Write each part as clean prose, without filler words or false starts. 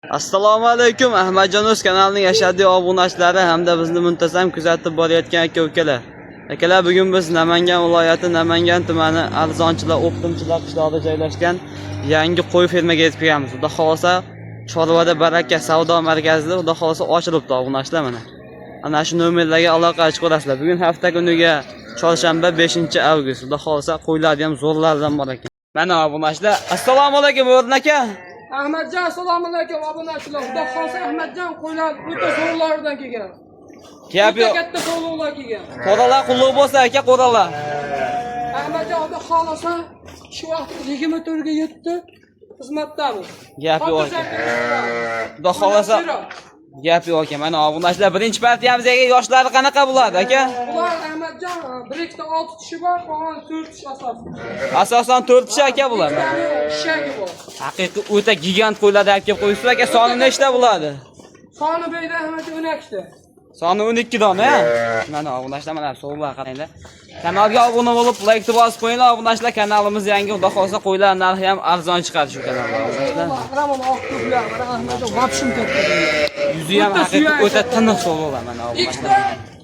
Assalomu alaykum. Ahmadjon o'z kanalining yashadiy obunachilari hamda bizni muntazam kuzatib borayotgan aka-ukalar. Akalar, bugun biz Namangan viloyati Namangan tumani Arzonchilar O'qtimchilar qishlog'ida joylashgan yangi qo'y fermaga yetib kelamiz. Xudo xolasa Chorvada baraka savdo markazida xudo xolasa ochilibdi obunachlar mana. Ana shu nomerlarga aloqa qilib ko'rasizlar. Bugun hafta kuniga chorshanba 5-avgust. Xudo xolasa qo'ylarni ham zo'rlardan bor ekan. Mana obunachlar. Assalomu alaykum o'rn aka. Ahmadjon, assalomu alaykum obunachilar. Xudo xolsa Ahmadjon qo'ylar o'ta zo'rlardan kelgan. Gap yo'q. Katta qo'llar kelgan. Qo'ralar qulluq bo'lsa aka, qo'ralar. Ahmadjon, xudo xolsa shu vaqt 24 ga yetdi. Xizmatdamiz. Gap yo'q aka. Xudo xolasa gap yo'q aka. Mana obunachilar birinchi partiyamizga yoshlari qanaqa bo'ladi aka? Ular Ahmadjon, bir ikkita 6 kishi bor, qolgan 4 kishi asosan. Asosan 4 kishi aka bular. Ishagi bor. Haqiqiy o'ta gigant qo'ylarni olib kelib qo'yibsiz aka. Soni nechta bo'ladi? Soni bo'yida Ahmadjon 12 ta. Soni 12 dona. Mana obunachlar mana so'rlar qaranglar. Kanalga obuna bo'lib, like bosib qo'yinglar. Obunachlar kanalimiz yangi, xudo xolsa qo'ylar narxi ham arzon chiqadi shu kanalda. Ramon oqturlar, mana Ahmadjon vobshim katta. Yuzi ham haqiqiy o'ta tiniq so'rlar mana obunachlar.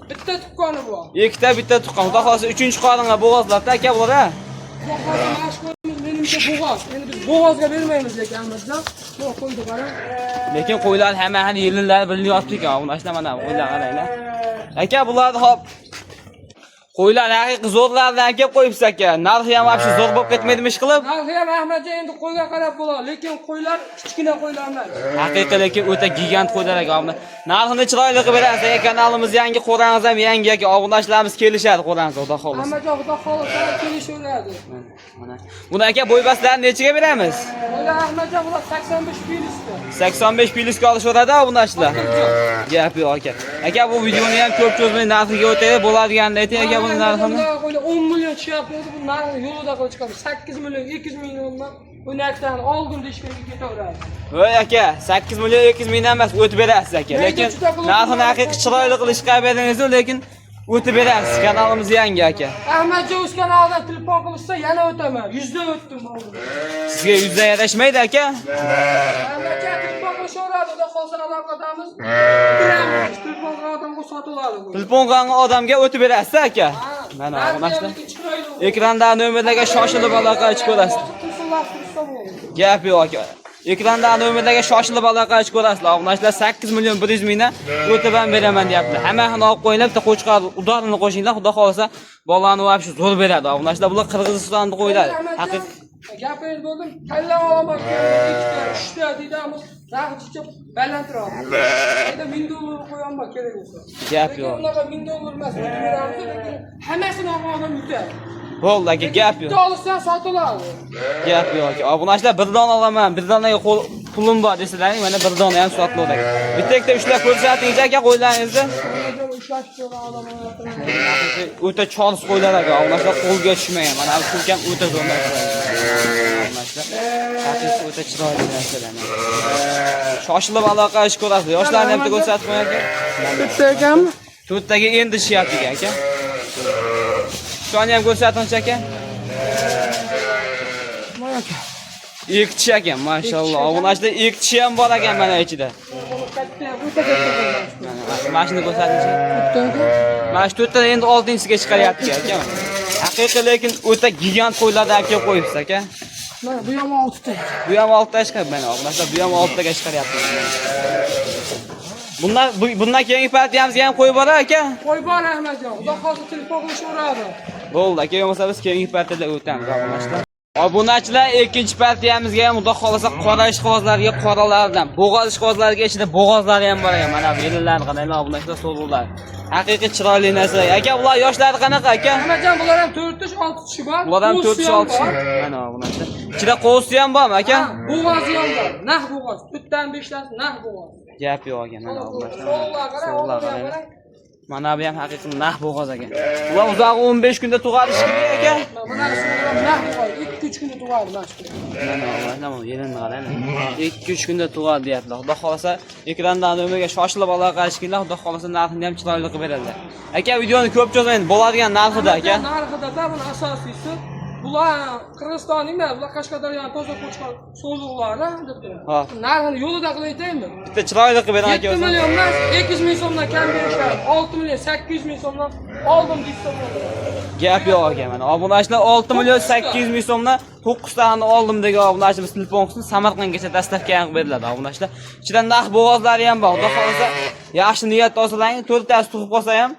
Bitta tuqqani bor. Ikkita bitta tuqqan. Xudo xolsa 3-qoringa bo'g'ozlabdi aka bular. Menimcha bo'g'oz. Endi biz bo'g'ozga bermaymiz lekin Ahmadjon. Bu qo'ydi qarang. Lekin qo'ylar hamma yillar bilinyapti ekan. Obunachlar mana qo'ylar qaranglar. Aka bular hop qo'ylar haqiqiy zo'rlardan kelib qo'yibsiz aka. Narxi ham vobshe zo'r bo'lib ketmaydimi ish qilib? Narxi ham Ahmadjon endi qo'yga qarab bo'ladi, lekin qo'ylar kichkina qo'ylar emas. Haqiqiy lekin o'ta gigant qo'ylar aka. Narxini chiroyli qilib berasiz aka. Kanalimiz yangi, qo'rangiz ham yangi aka. Obunachilarimiz kelishadi qo'rangiz, xudo xolasa. Ahmadjon, xudo xolasa kelishaveradi. Mana. Buni aka bo'ybaslarni nechaga beramiz? Qo'ylar Ahmadjon bular 85 pilisda. 85 pilisga olishaveradi obunachilar. Gap yo'q aka. Aka bu videoni ham ko'p cho'zmay narxiga o'taylik bo'ladiganini ayting aka buni narxini. 10 million chiqyapti, bu narxni yo'lida qilib chiqadi. 8 million, 2 milliondan o'ynakdan oldin ishga ketaveradi. Voy aka, 8 million 2 mingdan emas, o'tib berasiz aka. Lekin narxini haqiqiy chiroyli qilishga qilbedingiz, lekin o'tib berasiz. Kanalimiz yangi aka. Ahmadjon o'z kanalidan telefon qilsa yana o'taman. 100 dan o'tdim hozir. Sizga 100 dan yarashmaydi aka? Ahmadjon telefon qilishaveradi, xudo xolsa aloqadamiz. Telefon odamga sotiladi bu. Telefon qilgan odamga o'tib berasiz aka. Mana obunachlar. Ekranda nomerlarga shoshilib aloqa qilib ko'rasiz. Gap yo'q aka. Ekranda nomerlarga shoshilib aloqa qilib ko'rasizlar. Obunachlar 8 million 100 mingdan o'tib ham beraman deyapti. Hammasini olib qo'yinglar, bitta qo'chqor udorini qo'shinglar, xudo xolsa bolani vobshe zo'r beradi. Obunachlar bular Qirg'izistonda qo'ylar. Haqiqiy gapingiz bo'ldim. Kalla olaman, ikkita, uchta deydamiz. Narxi balandroq. Endi 1000 dollar qo'yaman kerak bo'lsa. Gap yo'q. Bunaqa 1000 dollar emas, lekin hammasini olgan yutadi. Bo'ldi aka, gap yo'q. Bitta olsa sotiladi. Gap yo'q aka. Obunachilar bir dona olaman, bir donaga pulim bor desalaring, mana bir dona ham sotiladi aka. Bitta-ikkita ushlab ko'rsatingiz aka qo'ylaringizni. O'ta chols qo'ylar aka. Obunachilar qo'lga tushmagan. Mana bu ham o'ta zo'r narsa. Obunachilar haqiqiy o'ta chiroyli narsalar. Shoshilib aloqa qilish ko'rasiz. Yoshlarni ham bitta ko'rsatib qo'ying aka. Bitta ekanmi? To'rttaga endi shyapti aka. Shuni ham ko'rsatingchi aka. Mana aka. Ikki kishi ekan, mashalloh. Obunachilar ikki kishi ham bor ekan mana ichida. Mana shuni ko'rsatingchi. Mana shu to'rtta endi 6-siga chiqaryapti aka. Haqiqiy lekin o'ta gigant qo'ylardan olib kelib qo'yibsiz aka. Mana bu ham 6 ta. Bu ham 6 ta chiqadi mana. Obunachilar bu ham 6 taga chiqaryapti. Bundan keyingi partiyamizga ham qo'y bor aka. Qo'y bor Ahmadjon. Xudo xolsa telefon qilishaveradi. Bo'ldi aka, bo'lmasa biz keyingi partiyada o'tamiz obunachilar. Obunachilar ikkinchi partiyamizga ham xudo xolasa qora ishqibozlarga qoralardan, bo'g'oz ishqibozlarga ichida bo'g'ozlari ham bor ekan. Mana bu yillarni qaranglar obunachilar so'ruvlar. Haqiqiy chiroyli narsa. Aka, ular yoshlari qanaqa aka? Ahmadjon bular ham 4-6 kishi bor. Bular ham 4-6 kishi. Mana obunachilar. Ichida qo'zi ham bormi aka? Bo'g'ozi ham bor. Nah bo'g'oz. 4dan 5dan nah bo'g'oz. Gap yo'q aka, mana obunachilar. Mana bu ham haqiqiy nah bo'g'oz aka. Ular uzog'i 15 kunda tug'adi shekilli aka. Mana shu nah bo'g'oz 2-3 kunda tug'adi mana shu. Mana yerini qarang. 2-3 kunda tug'adi deyaptilar. Xudo xolasa ekrandan o'rniga shoshilib aloqa qilishinglar, xudo xolasa narxini ham chiroyli qilib beradilar. Aka, videoni ko'p cho'zmaydi, bo'ladigan narxida aka. Narxida buni asosiysi bu Ular Qirg'izistonning ular Qashqadaryoning toza qo'chqor so'zliqlari deb. Ha. Narxini yo'lida qilayotganmi? Bitta chiroyli qilib bering aka 7 o'zi. million emas, 200 ming so'mdan kam berishadi. 6 million 800 ming so'mdan oldim deysiz. Gap yo'q aka mana. Obunachilar 6 million 800 ming so'mdan 9 tani oldim degan obunachilar telefon qilib Samarqandgacha dastavka qilib beriladi obunachilar. Ichidan narx bo'g'ozlari ham bor. Xudo xolasa yaxshi niyat olsalang 4 tasi turib qolsa ham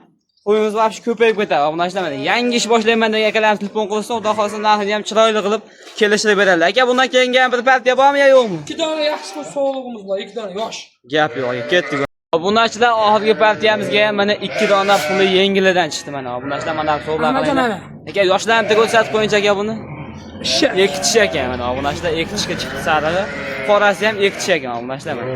qo'yimiz vobshe ko'payib ketadi. Obunachilar mana yangi ish boshlayman degan akalarimiz telefon qilsa, xudo xolasa narxini ham chiroyli qilib kelishtirib beradilar. Aka bundan keyin ham bir partiya bormi yo yo'qmi? 2 dona yaxshi sog'lig'imiz bor, 2 dona yosh. Gap yo'q aka, ketdik. Obunachilar oxirgi partiyamizga ham mana 2 dona puli yengilidan chiqdi mana. Obunachilar mana hisoblar. Aka yoshlarni ko'rsatib qo'yincha aka buni. Ikki tish ekan mana obunachilar ikki tishga chiqdi sarig'i. Qorasi ham ikki tish ekan obunachilar mana.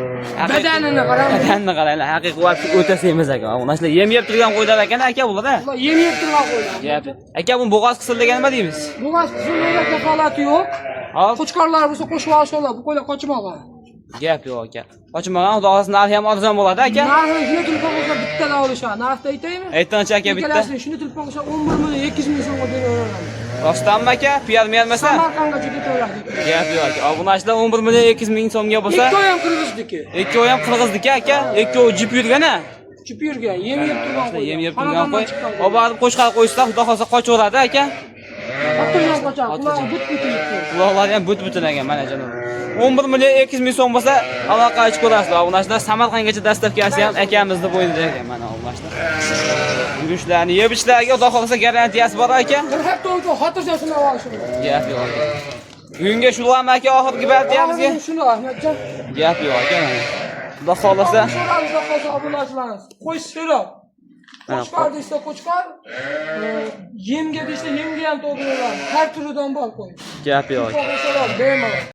Badanini qarang. Badanini qaranglar. Haqiqiy vaqt o'ta semiz ekan obunachilar. Yem yeb turgan qo'ylar ekan aka bular. Ular yem yeb turgan qo'ylar. Gap. Aka bu bo'g'oz qisildigan nima deymiz? Bo'g'oz qisilmagan kafolati yo'q. Hop. Qo'chqorlar bo'lsa qo'shib olsalar, bu qo'ylar qochmagan. Gap yo'q aka. Qochmagan xudo xolasa narxi ham arzon bo'ladi aka. Narxini shuni telefon qilsa bittadan olishadi. Narxni aytaymi? Aytgancha aka bitta. Ikkalasini shuni telefon qilsa 11 million 200 ming so'mga beraveradi. Rostdanmi aka? Piyar mermasa? Samarqandgacha ketaveradi. Gap yo'q aka. Obunachilar 11 million 200 ming so'mga bo'lsa, Ikkovi ham qirg'izniki. ikkovi ham qirg'izniki aka. Ikkovi jip yurgan-a. Chip yurgan, yem yeb turgan qo'y. Yem yeb turgan qo'y. Oborib qo'shqar qo'ysa, xudo xolasa qochaveradi aka. Xotirjam qochadi. Ular but-butin. Quloqlari ham but-butin ekan mana janob. 11 million 200 ming so'm bo'lsa, aloqa qilib ko'rasizlar. Obunachilar Samarqandgacha dastavkasi ham akamizni bo'ynida ekan mana obunachilar. Yurishlarni, yeb ishlarga xudo xolasa garantiyasi bor ekan. Bir hafta o'tib xotirjasini olishim. Gap yo'q aka. Bugunga shularmi aka oxirgi partiyamizga? Shuni Ahmadjon. Gap yo'q aka mana. Xudo xolasa obunachilarimiz qo'y so'rab. Qo'chqor desa qo'chqor, yemga desa yemga ham to'g'ri bo'ladi. Har turidan bor qo'y. gap yo'q. Qo'y so'rab bemalol.